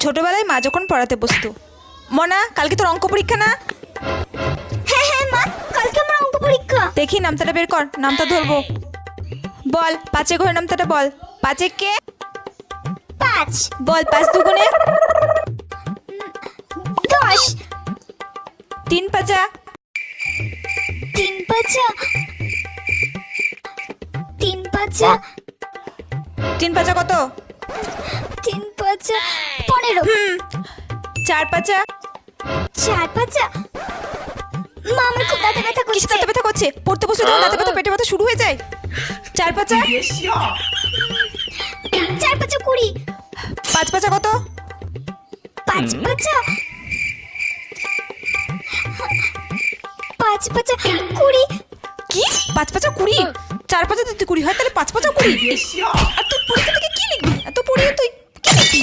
ছোটবেলায় মা যখন পড়াতে বসতো, মনা কালকে তোর অঙ্ক পরীক্ষা না? হ্যাঁ হ্যাঁ মা, কালকে আমার অঙ্ক পরীক্ষা। দেখি নামতাটা বের কর, নামতা ধরবো। বল পাঁচে ঘরে নামতাটা বল। পাঁচে কে? 5 বল 5 দুগুণে 10 3 পাঁচা 3 পাঁচা 3 পাঁচা 3 পাঁচা কত? 3 পাঁচা 15 4 পাঁচা 4 পাঁচা। মা আমার খুব দাঁতে ব্যথা কিসে করছে। দাঁতে ব্যথা করছে? পড়তে বসে তখন দাঁতে ব্যথা পেটে ব্যথা শুরু হয়ে যায়। 4 পাঁচা 4 পাঁচা 20 5 পাঁচা কত? 5 পাঁচা 5 পাঁচা 20। কি 5 পাঁচা 20? 4 পাঁচা যদি 20 হয় তাহলে 5 পাঁচা 20। আর তুই পরীক্ষা থেকে কি লিখবি? এত পড়িয়ে তুই কি লিখবি?